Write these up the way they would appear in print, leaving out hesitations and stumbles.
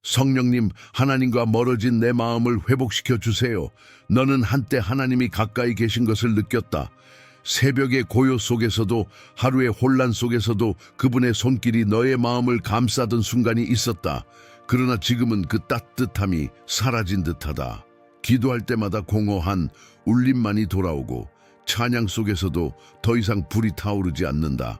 성령님, 하나님과 멀어진 내 마음을 회복시켜 주세요. 너는 한때 하나님이 가까이 계신 것을 느꼈다. 새벽의 고요 속에서도, 하루의 혼란 속에서도 그분의 손길이 너의 마음을 감싸던 순간이 있었다. 그러나 지금은 그 따뜻함이 사라진 듯하다. 기도할 때마다 공허한 울림만이 돌아오고 찬양 속에서도 더 이상 불이 타오르지 않는다.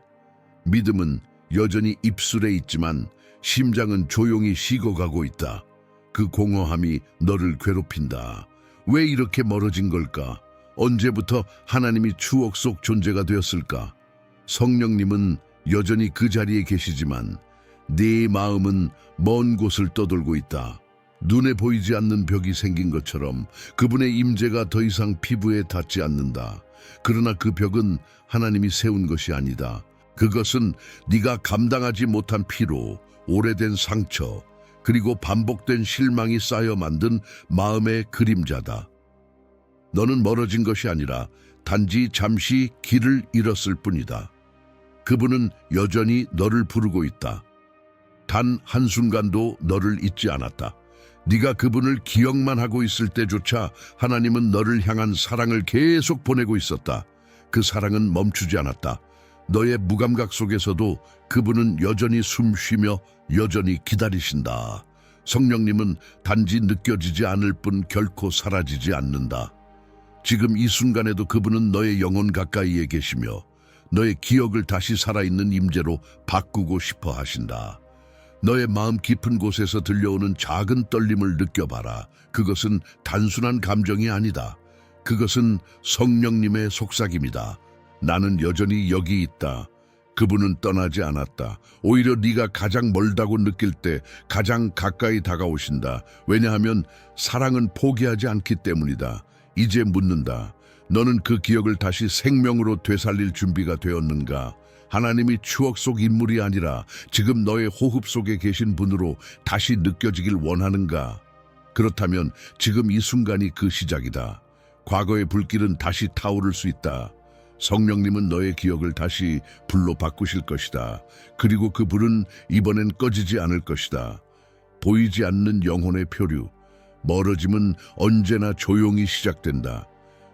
믿음은 여전히 입술에 있지만 심장은 조용히 식어가고 있다. 그 공허함이 너를 괴롭힌다. 왜 이렇게 멀어진 걸까? 언제부터 하나님이 추억 속 존재가 되었을까? 성령님은 여전히 그 자리에 계시지만 네 마음은 먼 곳을 떠돌고 있다. 눈에 보이지 않는 벽이 생긴 것처럼 그분의 임재가 더 이상 피부에 닿지 않는다. 그러나 그 벽은 하나님이 세운 것이 아니다. 그것은 네가 감당하지 못한 피로, 오래된 상처, 그리고 반복된 실망이 쌓여 만든 마음의 그림자다. 너는 멀어진 것이 아니라 단지 잠시 길을 잃었을 뿐이다. 그분은 여전히 너를 부르고 있다. 단 한순간도 너를 잊지 않았다. 네가 그분을 기억만 하고 있을 때조차 하나님은 너를 향한 사랑을 계속 보내고 있었다. 그 사랑은 멈추지 않았다. 너의 무감각 속에서도 그분은 여전히 숨쉬며 여전히 기다리신다. 성령님은 단지 느껴지지 않을 뿐 결코 사라지지 않는다. 지금 이 순간에도 그분은 너의 영혼 가까이에 계시며 너의 기억을 다시 살아있는 임재로 바꾸고 싶어 하신다. 너의 마음 깊은 곳에서 들려오는 작은 떨림을 느껴봐라. 그것은 단순한 감정이 아니다. 그것은 성령님의 속삭임이다. 나는 여전히 여기 있다. 그분은 떠나지 않았다. 오히려 네가 가장 멀다고 느낄 때 가장 가까이 다가오신다. 왜냐하면 사랑은 포기하지 않기 때문이다. 이제 묻는다. 너는 그 기억을 다시 생명으로 되살릴 준비가 되었는가? 하나님이 추억 속 인물이 아니라 지금 너의 호흡 속에 계신 분으로 다시 느껴지길 원하는가? 그렇다면 지금 이 순간이 그 시작이다. 과거의 불길은 다시 타오를 수 있다. 성령님은 너의 기억을 다시 불로 바꾸실 것이다. 그리고 그 불은 이번엔 꺼지지 않을 것이다. 보이지 않는 영혼의 표류, 멀어짐은 언제나 조용히 시작된다.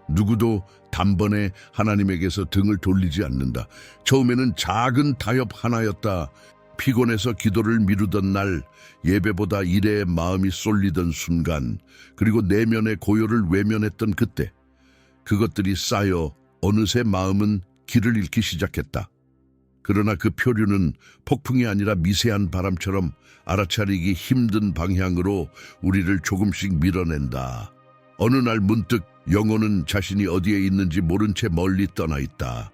누구도 단번에 하나님에게서 등을 돌리지 않는다. 처음에는 작은 타협 하나였다. 피곤해서 기도를 미루던 날, 예배보다 일에 마음이 쏠리던 순간, 그리고 내면의 고요를 외면했던 그때, 그것들이 쌓여 어느새 마음은 길을 잃기 시작했다. 그러나 그 표류는 폭풍이 아니라 미세한 바람처럼 알아차리기 힘든 방향으로 우리를 조금씩 밀어낸다. 어느 날 문득 영혼은 자신이 어디에 있는지 모른 채 멀리 떠나 있다.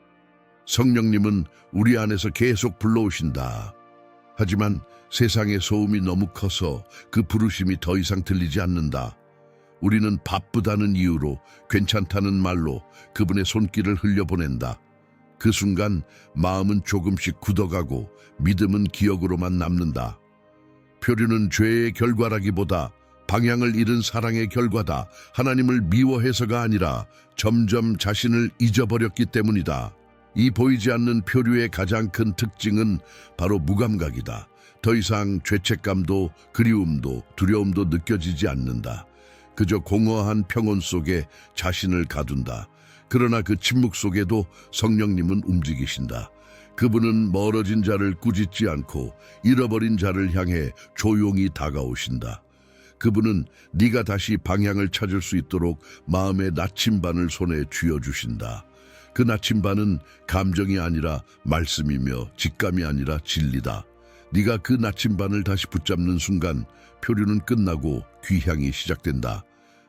성령님은 우리 안에서 계속 불러오신다. 하지만 세상의 소음이 너무 커서 그 부르심이 더 이상 들리지 않는다. 우리는 바쁘다는 이유로, 괜찮다는 말로 그분의 손길을 흘려보낸다. 그 순간 마음은 조금씩 굳어가고 믿음은 기억으로만 남는다. 표류는 죄의 결과라기보다 방향을 잃은 사랑의 결과다. 하나님을 미워해서가 아니라 점점 자신을 잊어버렸기 때문이다. 이 보이지 않는 표류의 가장 큰 특징은 바로 무감각이다. 더 이상 죄책감도 그리움도 두려움도 느껴지지 않는다. 그저 공허한 평온 속에 자신을 가둔다. 그러나 그 침묵 속에도 성령님은 움직이신다. 그분은 멀어진 자를 꾸짖지 않고 잃어버린 자를 향해 조용히 다가오신다. 그분은 네가 다시 방향을 찾을 수 있도록 마음의 나침반을 손에 쥐어주신다. 그 나침반은 감정이 아니라 말씀이며 직감이 아니라 진리다. 네가 그 나침반을 다시 붙잡는 순간 표류는 끝나고 귀향이 시작된다.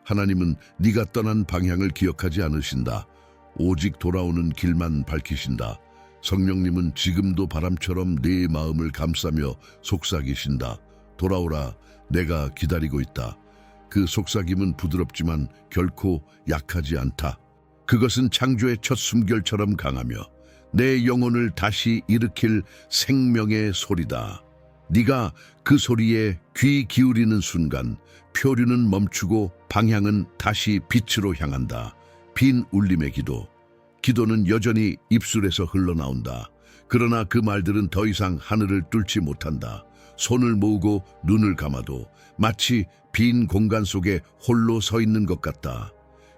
하나님은 네가 떠난 방향을 기억하지 않으신다. 오직 돌아오는 길만 밝히신다. 성령님은 지금도 바람처럼 네 마음을 감싸며 속삭이신다. 돌아오라, 내가 기다리고 있다. 그 속삭임은 부드럽지만 결코 약하지 않다. 그것은 창조의 첫 숨결처럼 강하며 내 영혼을 다시 일으킬 생명의 소리다. 네가 그 소리에 귀 기울이는 순간 표류는 멈추고 방향은 다시 빛으로 향한다. 빈 울림의 기도. 기도는 여전히 입술에서 흘러나온다. 그러나 그 말들은 더 이상 하늘을 뚫지 못한다. 손을 모으고 눈을 감아도 마치 빈 공간 속에 홀로 서 있는 것 같다.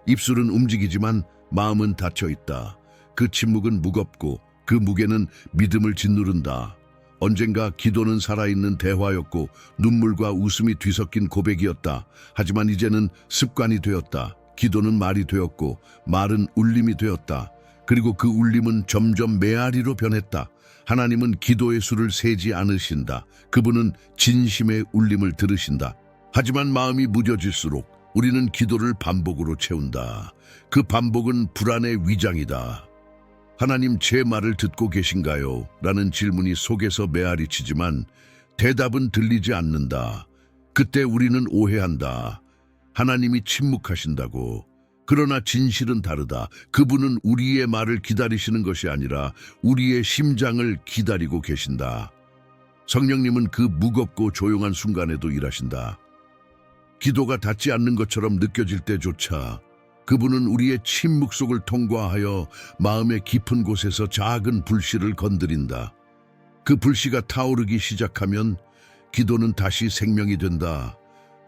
입술은 움직이지만 마음은 닫혀 있다. 그 침묵은 무겁고 그 무게는 믿음을 짓누른다. 언젠가 기도는 살아있는 대화였고 눈물과 웃음이 뒤섞인 고백이었다. 하지만 이제는 습관이 되었다. 기도는 말이 되었고 말은 울림이 되었다. 그리고 그 울림은 점점 메아리로 변했다. 하나님은 기도의 수를 세지 않으신다. 그분은 진심의 울림을 들으신다. 하지만 마음이 무뎌질수록 우리는 기도를 반복으로 채운다. 그 반복은 불안의 위장이다. 하나님, 제 말을 듣고 계신가요? 라는 질문이 속에서 메아리치지만 대답은 들리지 않는다. 그때 우리는 오해한다. 하나님이 침묵하신다고. 그러나 진실은 다르다. 그분은 우리의 말을 기다리시는 것이 아니라 우리의 심장을 기다리고 계신다. 성령님은 그 무겁고 조용한 순간에도 일하신다. 기도가 닿지 않는 것처럼 느껴질 때조차 그분은 우리의 침묵 속을 통과하여 마음의 깊은 곳에서 작은 불씨를 건드린다. 그 불씨가 타오르기 시작하면 기도는 다시 생명이 된다.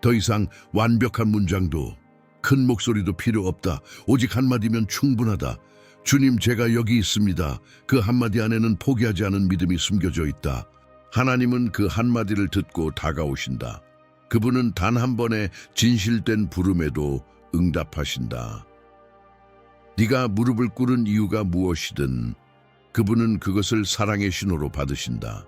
더 이상 완벽한 문장도 큰 목소리도 필요 없다. 오직 한마디면 충분하다. 주님, 제가 여기 있습니다. 그 한마디 안에는 포기하지 않은 믿음이 숨겨져 있다. 하나님은 그 한마디를 듣고 다가오신다. 그분은 단 한 번의 진실된 부름에도 응답하신다. 네가 무릎을 꿇은 이유가 무엇이든 그분은 그것을 사랑의 신호로 받으신다.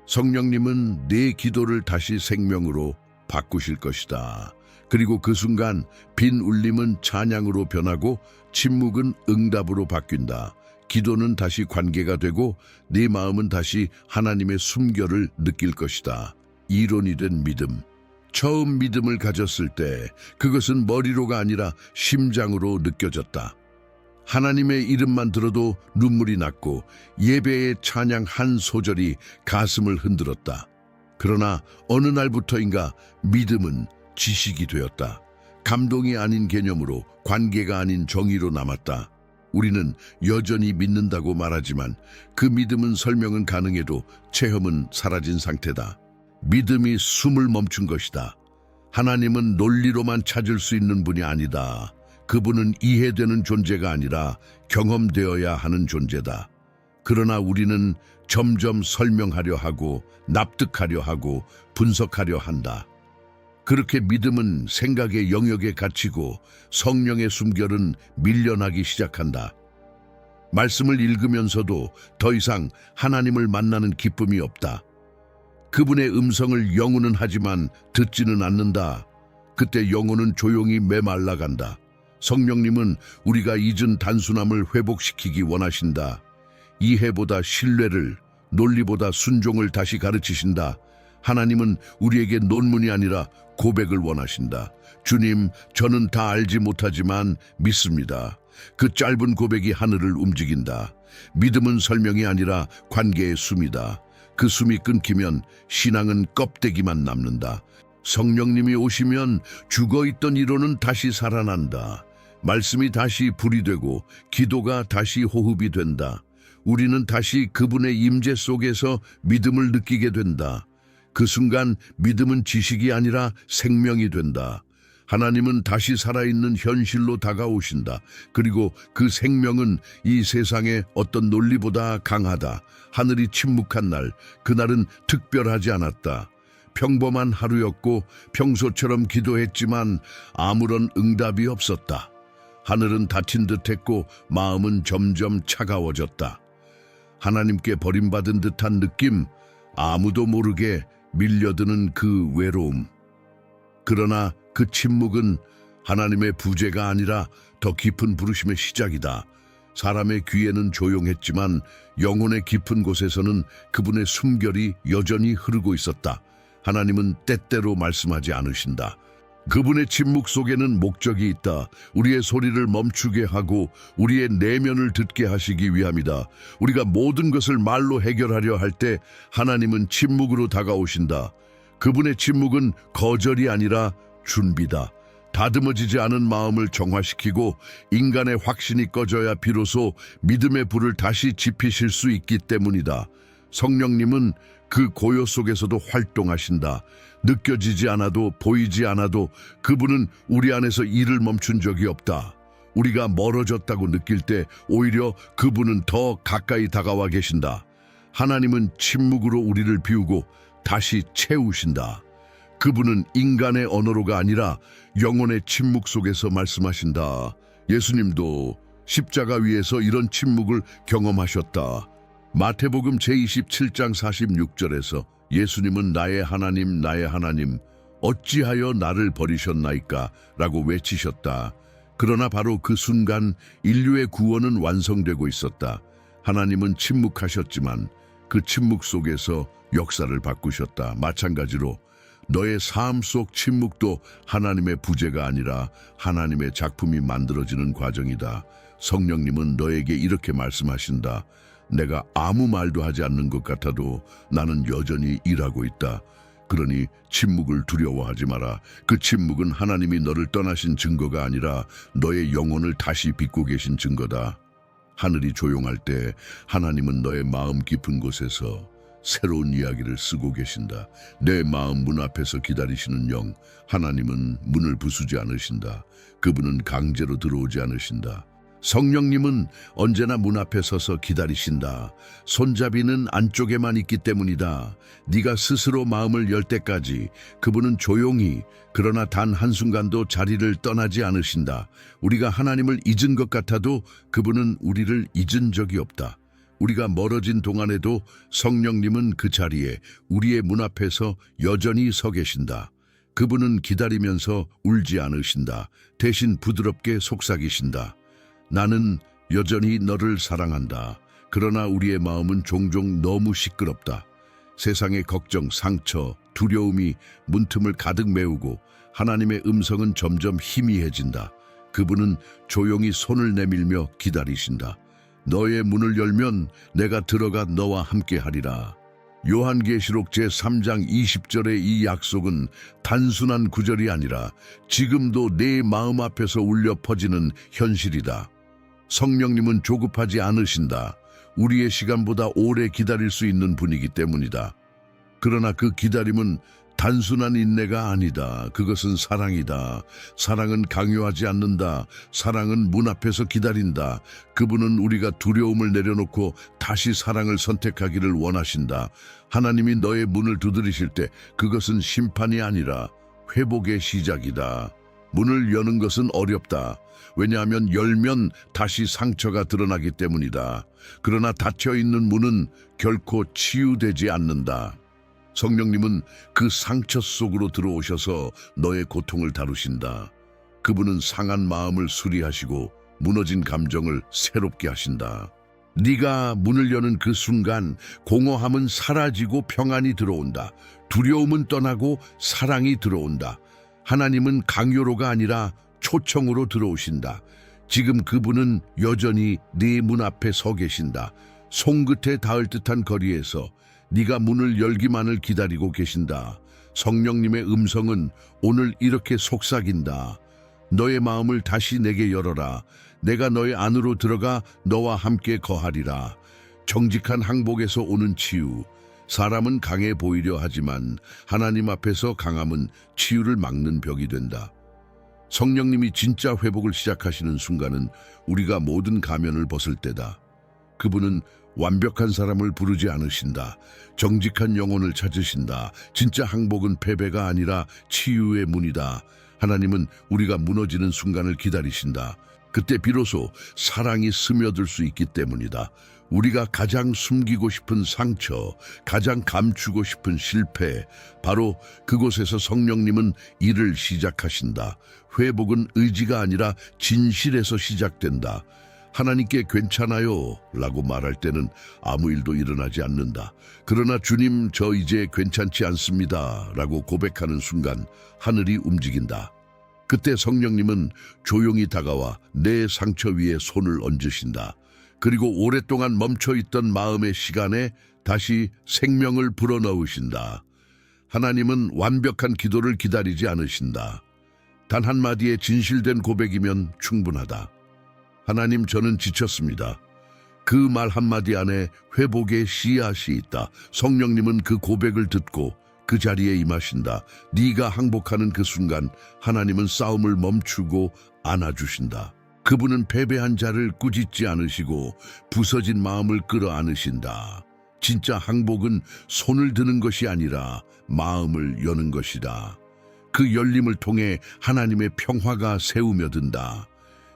성령님은 네 기도를 다시 생명으로 바꾸실 것이다. 그리고 그 순간 빈 울림은 찬양으로 변하고 침묵은 응답으로 바뀐다. 기도는 다시 관계가 되고 네 마음은 다시 하나님의 숨결을 느낄 것이다. 이론이 된 믿음. 처음 믿음을 가졌을 때 그것은 머리로가 아니라 심장으로 느껴졌다. 하나님의 이름만 들어도 눈물이 났고 예배의 찬양 한 소절이 가슴을 흔들었다. 그러나 어느 날부터인가 믿음은 지식이 되었다. 감동이 아닌 개념으로, 관계가 아닌 정의로 남았다. 우리는 여전히 믿는다고 말하지만 그 믿음은 설명은 가능해도 체험은 사라진 상태다. 믿음이 숨을 멈춘 것이다. 하나님은 논리로만 찾을 수 있는 분이 아니다. 그분은 이해되는 존재가 아니라 경험되어야 하는 존재다. 그러나 우리는 점점 설명하려 하고 납득하려 하고 분석하려 한다. 그렇게 믿음은 생각의 영역에 갇히고 성령의 숨결은 밀려나기 시작한다. 말씀을 읽으면서도 더 이상 하나님을 만나는 기쁨이 없다. 그분의 음성을 영혼은 하지만 듣지는 않는다. 그때 영혼은 조용히 메말라간다. 성령님은 우리가 잊은 단순함을 회복시키기 원하신다. 이해보다 신뢰를, 논리보다 순종을 다시 가르치신다. 하나님은 우리에게 논문이 아니라 고백을 원하신다. 주님, 저는 다 알지 못하지만 믿습니다. 그 짧은 고백이 하늘을 움직인다. 믿음은 설명이 아니라 관계의 숨이다. 그 숨이 끊기면 신앙은 껍데기만 남는다. 성령님이 오시면 죽어있던 이론은 다시 살아난다. 말씀이 다시 불이 되고 기도가 다시 호흡이 된다. 우리는 다시 그분의 임재 속에서 믿음을 느끼게 된다. 그 순간 믿음은 지식이 아니라 생명이 된다. 하나님은 다시 살아있는 현실로 다가오신다. 그리고 그 생명은 이 세상의 어떤 논리보다 강하다. 하늘이 침묵한 날, 그날은 특별하지 않았다. 평범한 하루였고 평소처럼 기도했지만 아무런 응답이 없었다. 하늘은 닫힌 듯했고 마음은 점점 차가워졌다. 하나님께 버림받은 듯한 느낌, 아무도 모르게 밀려드는 그 외로움. 그러나 그 침묵은 하나님의 부재가 아니라 더 깊은 부르심의 시작이다. 사람의 귀에는 조용했지만 영혼의 깊은 곳에서는 그분의 숨결이 여전히 흐르고 있었다. 하나님은 때때로 말씀하지 않으신다. 그분의 침묵 속에는 목적이 있다. 우리의 소리를 멈추게 하고 우리의 내면을 듣게 하시기 위함이다. 우리가 모든 것을 말로 해결하려 할 때 하나님은 침묵으로 다가오신다. 그분의 침묵은 거절이 아니라 준비다. 다듬어지지 않은 마음을 정화시키고 인간의 확신이 꺼져야 비로소 믿음의 불을 다시 지피실 수 있기 때문이다. 성령님은 그 고요 속에서도 활동하신다. 느껴지지 않아도 보이지 않아도 그분은 우리 안에서 일을 멈춘 적이 없다. 우리가 멀어졌다고 느낄 때 오히려 그분은 더 가까이 다가와 계신다. 하나님은 침묵으로 우리를 비우고 다시 채우신다. 그분은 인간의 언어로가 아니라 영혼의 침묵 속에서 말씀하신다. 예수님도 십자가 위에서 이런 침묵을 경험하셨다. 마태복음 제27장 46절에서 예수님은 나의 하나님, 나의 하나님, 어찌하여 나를 버리셨나이까? 라고 외치셨다. 그러나 바로 그 순간 인류의 구원은 완성되고 있었다. 하나님은 침묵하셨지만 그 침묵 속에서 역사를 바꾸셨다. 마찬가지로 너의 삶 속 침묵도 하나님의 부재가 아니라 하나님의 작품이 만들어지는 과정이다. 성령님은 너에게 이렇게 말씀하신다. 내가 아무 말도 하지 않는 것 같아도 나는 여전히 일하고 있다. 그러니 침묵을 두려워하지 마라. 그 침묵은 하나님이 너를 떠나신 증거가 아니라 너의 영혼을 다시 빚고 계신 증거다. 하늘이 조용할 때 하나님은 너의 마음 깊은 곳에서 새로운 이야기를 쓰고 계신다. 내 마음 문 앞에서 기다리시는 영, 하나님은 문을 부수지 않으신다. 그분은 강제로 들어오지 않으신다. 성령님은 언제나 문 앞에 서서 기다리신다. 손잡이는 안쪽에만 있기 때문이다. 네가 스스로 마음을 열 때까지 그분은 조용히 그러나 단 한순간도 자리를 떠나지 않으신다. 우리가 하나님을 잊은 것 같아도 그분은 우리를 잊은 적이 없다. 우리가 멀어진 동안에도 성령님은 그 자리에 우리의 문 앞에서 여전히 서 계신다. 그분은 기다리면서 울지 않으신다. 대신 부드럽게 속삭이신다. 나는 여전히 너를 사랑한다. 그러나 우리의 마음은 종종 너무 시끄럽다. 세상의 걱정, 상처, 두려움이 문틈을 가득 메우고 하나님의 음성은 점점 희미해진다. 그분은 조용히 손을 내밀며 기다리신다. 너의 문을 열면 내가 들어가 너와 함께 하리라. 요한계시록 제3장 20절의 이 약속은 단순한 구절이 아니라 지금도 내 마음 앞에서 울려 퍼지는 현실이다. 성령님은 조급하지 않으신다. 우리의 시간보다 오래 기다릴 수 있는 분이기 때문이다. 그러나 그 기다림은 단순한 인내가 아니다. 그것은 사랑이다. 사랑은 강요하지 않는다. 사랑은 문 앞에서 기다린다. 그분은 우리가 두려움을 내려놓고 다시 사랑을 선택하기를 원하신다. 하나님이 너의 문을 두드리실 때 그것은 심판이 아니라 회복의 시작이다. 문을 여는 것은 어렵다. 왜냐하면 열면 다시 상처가 드러나기 때문이다. 그러나 닫혀있는 문은 결코 치유되지 않는다. 성령님은 그 상처 속으로 들어오셔서 너의 고통을 다루신다. 그분은 상한 마음을 수리하시고 무너진 감정을 새롭게 하신다. 네가 문을 여는 그 순간 공허함은 사라지고 평안이 들어온다. 두려움은 떠나고 사랑이 들어온다. 하나님은 강요로가 아니라 초청으로 들어오신다. 지금 그분은 여전히 네 문 앞에 서 계신다. 손끝에 닿을 듯한 거리에서 네가 문을 열기만을 기다리고 계신다. 성령님의 음성은 오늘 이렇게 속삭인다. 너의 마음을 다시 내게 열어라. 내가 너의 안으로 들어가 너와 함께 거하리라. 정직한 항복에서 오는 치유. 사람은 강해 보이려 하지만 하나님 앞에서 강함은 치유를 막는 벽이 된다. 성령님이 진짜 회복을 시작하시는 순간은 우리가 모든 가면을 벗을 때다. 그분은 완벽한 사람을 부르지 않으신다. 정직한 영혼을 찾으신다. 진짜 항복은 패배가 아니라 치유의 문이다. 하나님은 우리가 무너지는 순간을 기다리신다. 그때 비로소 사랑이 스며들 수 있기 때문이다. 우리가 가장 숨기고 싶은 상처, 가장 감추고 싶은 실패, 바로 그곳에서 성령님은 일을 시작하신다. 회복은 의지가 아니라 진실에서 시작된다. 하나님께 괜찮아요 라고 말할 때는 아무 일도 일어나지 않는다. 그러나 주님, 저 이제 괜찮지 않습니다 라고 고백하는 순간 하늘이 움직인다. 그때 성령님은 조용히 다가와 내 상처 위에 손을 얹으신다. 그리고 오랫동안 멈춰있던 마음의 시간에 다시 생명을 불어넣으신다. 하나님은 완벽한 기도를 기다리지 않으신다. 단 한마디의 진실된 고백이면 충분하다. 하나님, 저는 지쳤습니다. 그 말 한마디 안에 회복의 씨앗이 있다. 성령님은 그 고백을 듣고 그 자리에 임하신다. 네가 항복하는 그 순간 하나님은 싸움을 멈추고 안아주신다. 그분은 패배한 자를 꾸짖지 않으시고 부서진 마음을 끌어안으신다. 진짜 항복은 손을 드는 것이 아니라 마음을 여는 것이다. 그 열림을 통해 하나님의 평화가 세우며든다.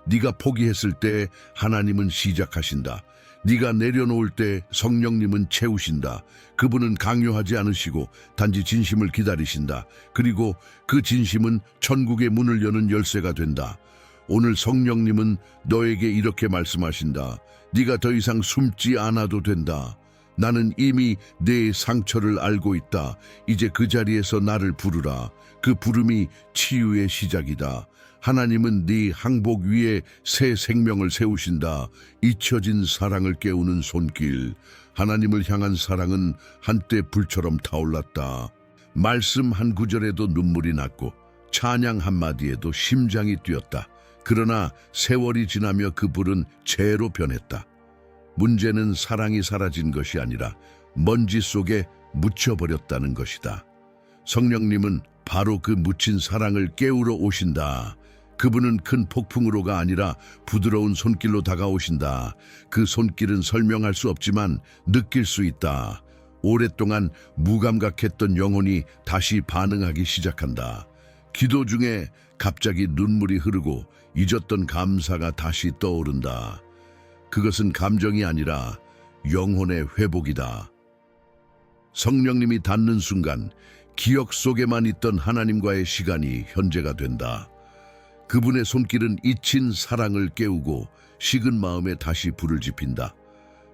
네가 포기했을 때 하나님은 시작하신다. 네가 내려놓을 때 성령님은 채우신다. 그분은 강요하지 않으시고 단지 진심을 기다리신다. 그리고 그 진심은 천국의 문을 여는 열쇠가 된다. 오늘 성령님은 너에게 이렇게 말씀하신다. 네가 더 이상 숨지 않아도 된다. 나는 이미 내 상처를 알고 있다. 이제 그 자리에서 나를 부르라. 그 부름이 치유의 시작이다. 하나님은 네 항복 위에 새 생명을 세우신다. 잊혀진 사랑을 깨우는 손길. 하나님을 향한 사랑은 한때 불처럼 타올랐다. 말씀 한 구절에도 눈물이 났고 찬양 한마디에도 심장이 뛰었다. 그러나 세월이 지나며 그 불은 재로 변했다. 문제는 사랑이 사라진 것이 아니라 먼지 속에 묻혀버렸다는 것이다. 성령님은 바로 그 묻힌 사랑을 깨우러 오신다. 그분은 큰 폭풍으로가 아니라 부드러운 손길로 다가오신다. 그 손길은 설명할 수 없지만 느낄 수 있다. 오랫동안 무감각했던 영혼이 다시 반응하기 시작한다. 기도 중에 갑자기 눈물이 흐르고 잊었던 감사가 다시 떠오른다. 그것은 감정이 아니라 영혼의 회복이다. 성령님이 닿는 순간 기억 속에만 있던 하나님과의 시간이 현재가 된다. 그분의 손길은 잊힌 사랑을 깨우고 식은 마음에 다시 불을 지핀다.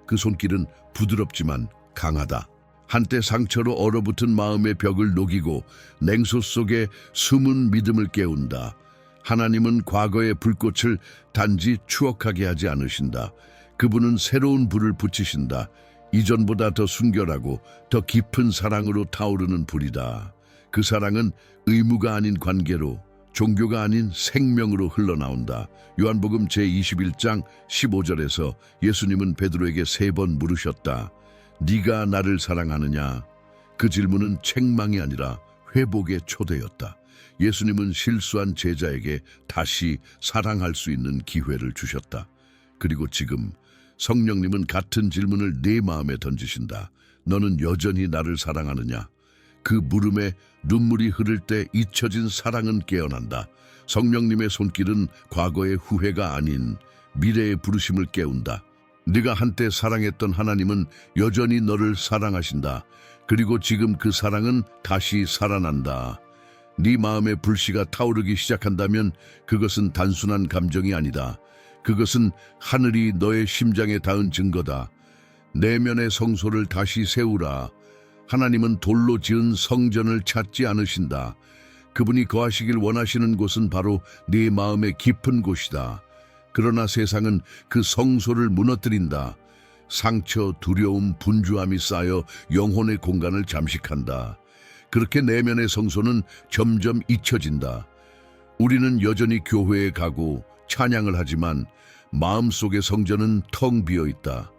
그 손길은 부드럽지만 강하다. 한때 상처로 얼어붙은 마음의 벽을 녹이고 냉소 속에 숨은 믿음을 깨운다. 하나님은 과거의 불꽃을 단지 추억하게 하지 않으신다. 그분은 새로운 불을 붙이신다. 이전보다 더 순결하고 더 깊은 사랑으로 타오르는 불이다. 그 사랑은 의무가 아닌 관계로, 종교가 아닌 생명으로 흘러나온다. 요한복음 제21장 15절에서 예수님은 베드로에게 3번 물으셨다. 네가 나를 사랑하느냐? 그 질문은 책망이 아니라 회복의 초대였다. 예수님은 실수한 제자에게 다시 사랑할 수 있는 기회를 주셨다. 그리고 지금 성령님은 같은 질문을 네 마음에 던지신다. 너는 여전히 나를 사랑하느냐? 그 물음에 눈물이 흐를 때 잊혀진 사랑은 깨어난다. 성령님의 손길은 과거의 후회가 아닌 미래의 부르심을 깨운다. 네가 한때 사랑했던 하나님은 여전히 너를 사랑하신다. 그리고 지금 그 사랑은 다시 살아난다. 네 마음의 불씨가 타오르기 시작한다면 그것은 단순한 감정이 아니다. 그것은 하늘이 너의 심장에 닿은 증거다. 내면의 성소를 다시 세우라. 하나님은 돌로 지은 성전을 찾지 않으신다. 그분이 거하시길 원하시는 곳은 바로 네 마음의 깊은 곳이다. 그러나 세상은 그 성소를 무너뜨린다. 상처, 두려움, 분주함이 쌓여 영혼의 공간을 잠식한다. 그렇게 내면의 성소는 점점 잊혀진다. 우리는 여전히 교회에 가고 찬양을 하지만 마음속의 성전은 텅 비어 있다.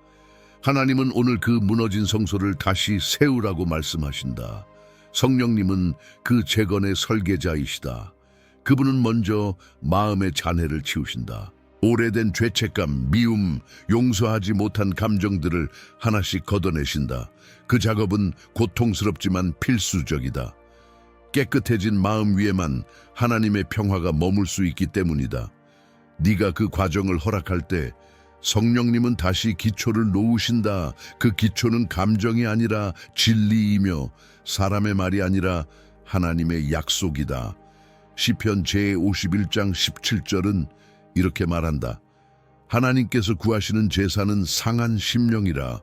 하나님은 오늘 그 무너진 성소를 다시 세우라고 말씀하신다. 성령님은 그 재건의 설계자이시다. 그분은 먼저 마음의 잔해를 치우신다. 오래된 죄책감, 미움, 용서하지 못한 감정들을 하나씩 걷어내신다. 그 작업은 고통스럽지만 필수적이다. 깨끗해진 마음 위에만 하나님의 평화가 머물 수 있기 때문이다. 네가 그 과정을 허락할 때 성령님은 다시 기초를 놓으신다. 그 기초는 감정이 아니라 진리이며 사람의 말이 아니라 하나님의 약속이다. 시편 제51장 17절은 이렇게 말한다. 하나님께서 구하시는 제사는 상한 심령이라.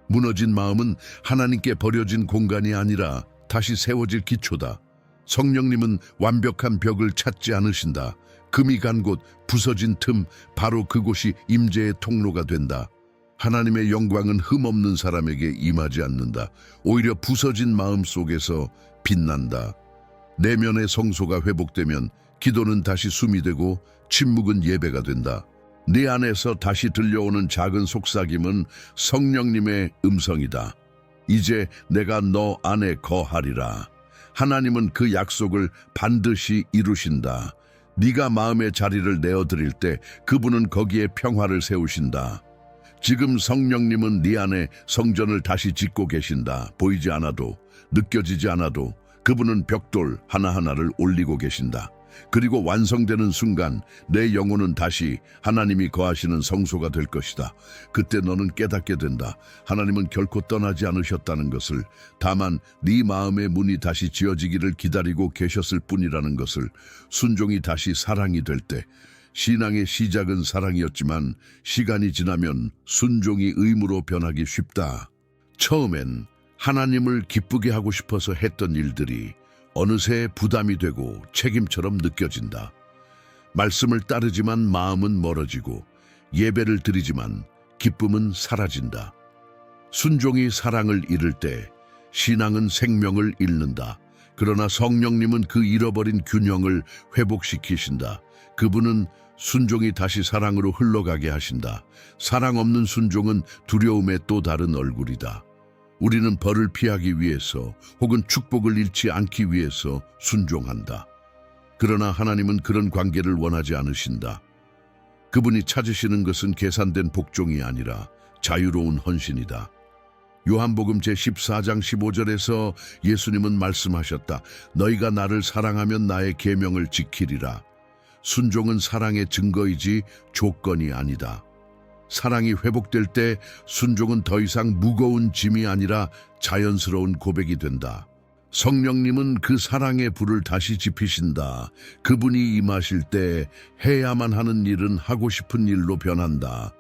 무너진 마음은 하나님께 버려진 공간이 아니라 다시 세워질 기초다. 성령님은 완벽한 벽을 찾지 않으신다. 금이 간 곳, 부서진 틈, 바로 그곳이 임재의 통로가 된다. 하나님의 영광은 흠없는 사람에게 임하지 않는다. 오히려 부서진 마음 속에서 빛난다. 내면의 성소가 회복되면 기도는 다시 숨이 되고 침묵은 예배가 된다. 네 안에서 다시 들려오는 작은 속삭임은 성령님의 음성이다. 이제 내가 너 안에 거하리라. 하나님은 그 약속을 반드시 이루신다. 네가 마음의 자리를 내어드릴 때 그분은 거기에 평화를 세우신다. 지금 성령님은 네 안에 성전을 다시 짓고 계신다. 보이지 않아도, 느껴지지 않아도 그분은 벽돌 하나하나를 올리고 계신다. 그리고 완성되는 순간 내 영혼은 다시 하나님이 거하시는 성소가 될 것이다. 그때 너는 깨닫게 된다. 하나님은 결코 떠나지 않으셨다는 것을, 다만 네 마음의 문이 다시 지어지기를 기다리고 계셨을 뿐이라는 것을. 순종이 다시 사랑이 될 때, 신앙의 시작은 사랑이었지만 시간이 지나면 순종이 의무로 변하기 쉽다. 처음엔 하나님을 기쁘게 하고 싶어서 했던 일들이 어느새 부담이 되고 책임처럼 느껴진다. 말씀을 따르지만 마음은 멀어지고, 예배를 드리지만 기쁨은 사라진다. 순종이 사랑을 잃을 때 신앙은 생명을 잃는다. 그러나 성령님은 그 잃어버린 균형을 회복시키신다. 그분은 순종이 다시 사랑으로 흘러가게 하신다. 사랑 없는 순종은 두려움의 또 다른 얼굴이다. 우리는 벌을 피하기 위해서 혹은 축복을 잃지 않기 위해서 순종한다. 그러나 하나님은 그런 관계를 원하지 않으신다. 그분이 찾으시는 것은 계산된 복종이 아니라 자유로운 헌신이다. 요한복음 제14장 15절에서 예수님은 말씀하셨다. 너희가 나를 사랑하면 나의 계명을 지키리라. 순종은 사랑의 증거이지 조건이 아니다. 사랑이 회복될 때 순종은 더 이상 무거운 짐이 아니라 자연스러운 고백이 된다. 성령님은 그 사랑의 불을 다시 지피신다. 그분이 임하실 때 해야만 하는 일은 하고 싶은 일로 변한다.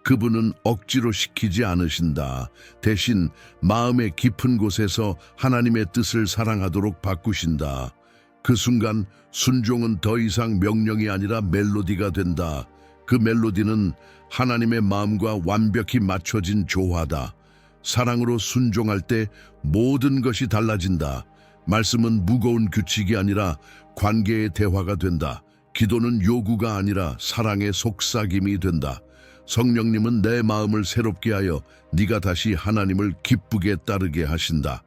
그분은 억지로 시키지 않으신다. 대신 마음의 깊은 곳에서 하나님의 뜻을 사랑하도록 바꾸신다. 그 순간 순종은 더 이상 명령이 아니라 멜로디가 된다. 그 멜로디는 하나님의 마음과 완벽히 맞춰진 조화다. 사랑으로 순종할 때 모든 것이 달라진다. 말씀은 무거운 규칙이 아니라 관계의 대화가 된다. 기도는 요구가 아니라 사랑의 속삭임이 된다. 성령님은 내 마음을 새롭게 하여 네가 다시 하나님을 기쁘게 따르게 하신다.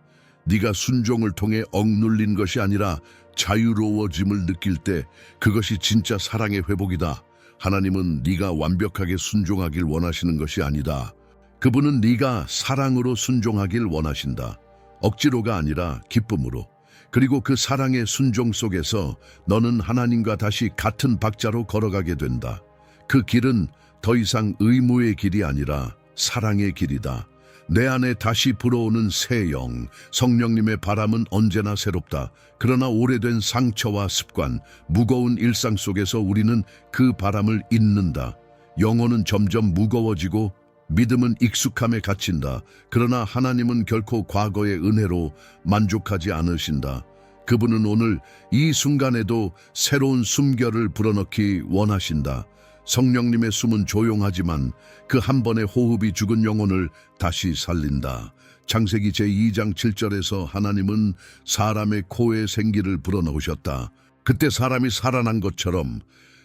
네가 순종을 통해 억눌린 것이 아니라 자유로워짐을 느낄 때 그것이 진짜 사랑의 회복이다. 하나님은 네가 완벽하게 순종하길 원하시는 것이 아니다. 그분은 네가 사랑으로 순종하길 원하신다. 억지로가 아니라 기쁨으로. 그리고 그 사랑의 순종 속에서 너는 하나님과 다시 같은 박자로 걸어가게 된다. 그 길은 더 이상 의무의 길이 아니라 사랑의 길이다. 내 안에 다시 불어오는 새 영, 성령님의 바람은 언제나 새롭다. 그러나 오래된 상처와 습관, 무거운 일상 속에서 우리는 그 바람을 잇는다. 영혼은 점점 무거워지고 믿음은 익숙함에 갇힌다. 그러나 하나님은 결코 과거의 은혜로 만족하지 않으신다. 그분은 오늘 이 순간에도 새로운 숨결을 불어넣기 원하신다. 성령님의 숨은 조용하지만 그 한 번의 호흡이 죽은 영혼을 다시 살린다. 창세기 제2장 7절에서 하나님은 사람의 코에 생기를 불어넣으셨다. 그때 사람이 살아난 것처럼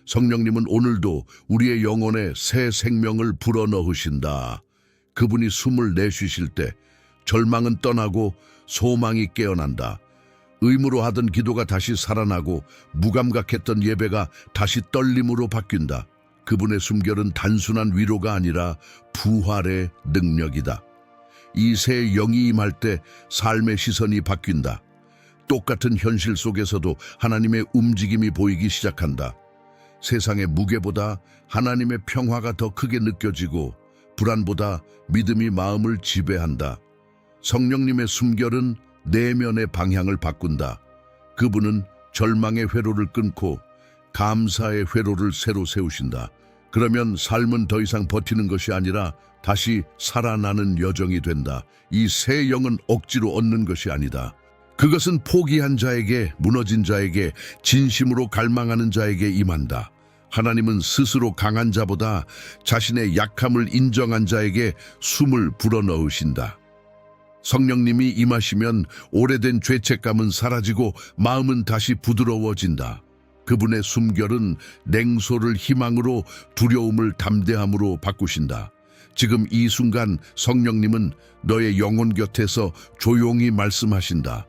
성령님은 오늘도 우리의 영혼에 새 생명을 불어넣으신다. 그분이 숨을 내쉬실 때 절망은 떠나고 소망이 깨어난다. 의무로 하던 기도가 다시 살아나고 무감각했던 예배가 다시 떨림으로 바뀐다. 그분의 숨결은 단순한 위로가 아니라 부활의 능력이다. 이 새 영이 임할 때 삶의 시선이 바뀐다. 똑같은 현실 속에서도 하나님의 움직임이 보이기 시작한다. 세상의 무게보다 하나님의 평화가 더 크게 느껴지고 불안보다 믿음이 마음을 지배한다. 성령님의 숨결은 내면의 방향을 바꾼다. 그분은 절망의 회로를 끊고 감사의 회로를 새로 세우신다. 그러면 삶은 더 이상 버티는 것이 아니라 다시 살아나는 여정이 된다. 이 새 영은 억지로 얻는 것이 아니다. 그것은 포기한 자에게, 무너진 자에게, 진심으로 갈망하는 자에게 임한다. 하나님은 스스로 강한 자보다 자신의 약함을 인정한 자에게 숨을 불어넣으신다. 성령님이 임하시면 오래된 죄책감은 사라지고 마음은 다시 부드러워진다. 그분의 숨결은 냉소를 희망으로, 두려움을 담대함으로 바꾸신다. 지금 이 순간 성령님은 너의 영혼 곁에서 조용히 말씀하신다.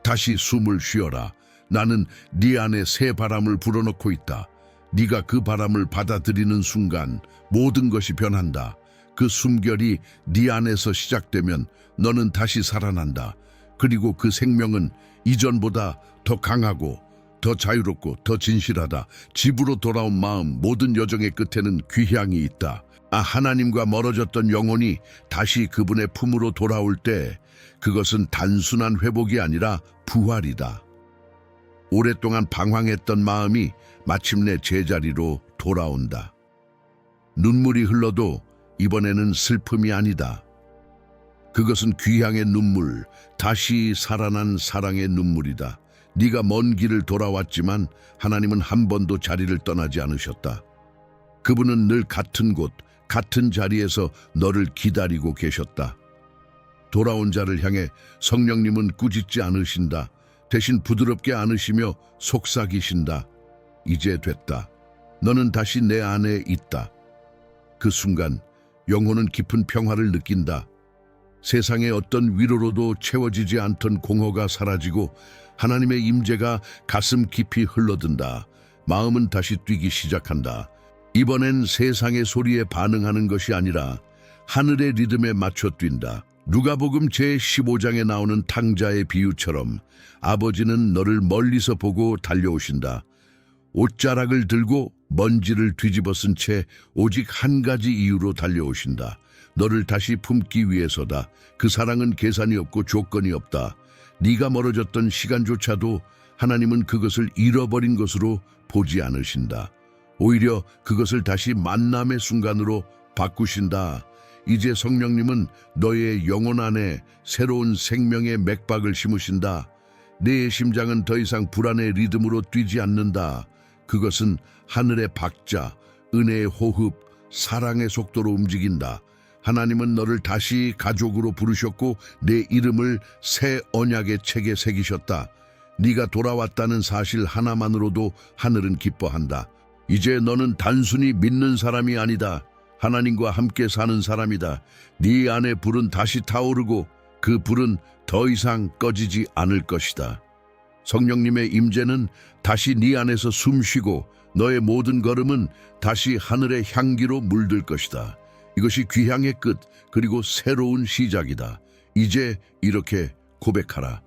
다시 숨을 쉬어라. 나는 네 안에 새 바람을 불어넣고 있다. 네가 그 바람을 받아들이는 순간 모든 것이 변한다. 그 숨결이 네 안에서 시작되면 너는 다시 살아난다. 그리고 그 생명은 이전보다 더 강하고 더 자유롭고 더 진실하다. 집으로 돌아온 마음, 모든 여정의 끝에는 귀향이 있다. 하나님과 멀어졌던 영혼이 다시 그분의 품으로 돌아올 때 그것은 단순한 회복이 아니라 부활이다. 오랫동안 방황했던 마음이 마침내 제자리로 돌아온다. 눈물이 흘러도 이번에는 슬픔이 아니다. 그것은 귀향의 눈물, 다시 살아난 사랑의 눈물이다. 네가 먼 길을 돌아왔지만 하나님은 한 번도 자리를 떠나지 않으셨다. 그분은 늘 같은 곳, 같은 자리에서 너를 기다리고 계셨다. 돌아온 자를 향해 성령님은 꾸짖지 않으신다. 대신 부드럽게 안으시며 속삭이신다. 이제 됐다. 너는 다시 내 안에 있다. 그 순간 영혼은 깊은 평화를 느낀다. 세상의 어떤 위로로도 채워지지 않던 공허가 사라지고 하나님의 임재가 가슴 깊이 흘러든다. 마음은 다시 뛰기 시작한다. 이번엔 세상의 소리에 반응하는 것이 아니라 하늘의 리듬에 맞춰 뛴다. 누가복음 제15장에 나오는 탕자의 비유처럼 아버지는 너를 멀리서 보고 달려오신다. 옷자락을 들고 먼지를 뒤집어 쓴 채 오직 한 가지 이유로 달려오신다. 너를 다시 품기 위해서다. 그 사랑은 계산이 없고 조건이 없다. 네가 멀어졌던 시간조차도 하나님은 그것을 잃어버린 것으로 보지 않으신다. 오히려 그것을 다시 만남의 순간으로 바꾸신다. 이제 성령님은 너의 영혼 안에 새로운 생명의 맥박을 심으신다. 내 심장은 더 이상 불안의 리듬으로 뛰지 않는다. 그것은 하늘의 박자, 은혜의 호흡, 사랑의 속도로 움직인다. 하나님은 너를 다시 가족으로 부르셨고 내 이름을 새 언약의 책에 새기셨다. 네가 돌아왔다는 사실 하나만으로도 하늘은 기뻐한다. 이제 너는 단순히 믿는 사람이 아니다. 하나님과 함께 사는 사람이다. 네 안에 불은 다시 타오르고 그 불은 더 이상 꺼지지 않을 것이다. 성령님의 임재는 다시 네 안에서 숨쉬고 너의 모든 걸음은 다시 하늘의 향기로 물들 것이다. 이것이 귀향의 끝, 그리고 새로운 시작이다. 이제 이렇게 고백하라.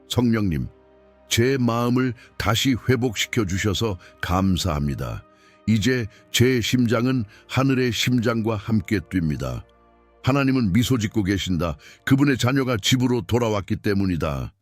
성령님, 제 마음을 다시 회복시켜 주셔서 감사합니다. 이제 제 심장은 하늘의 심장과 함께 뜁니다. 하나님은 미소 짓고 계신다. 그분의 자녀가 집으로 돌아왔기 때문이다.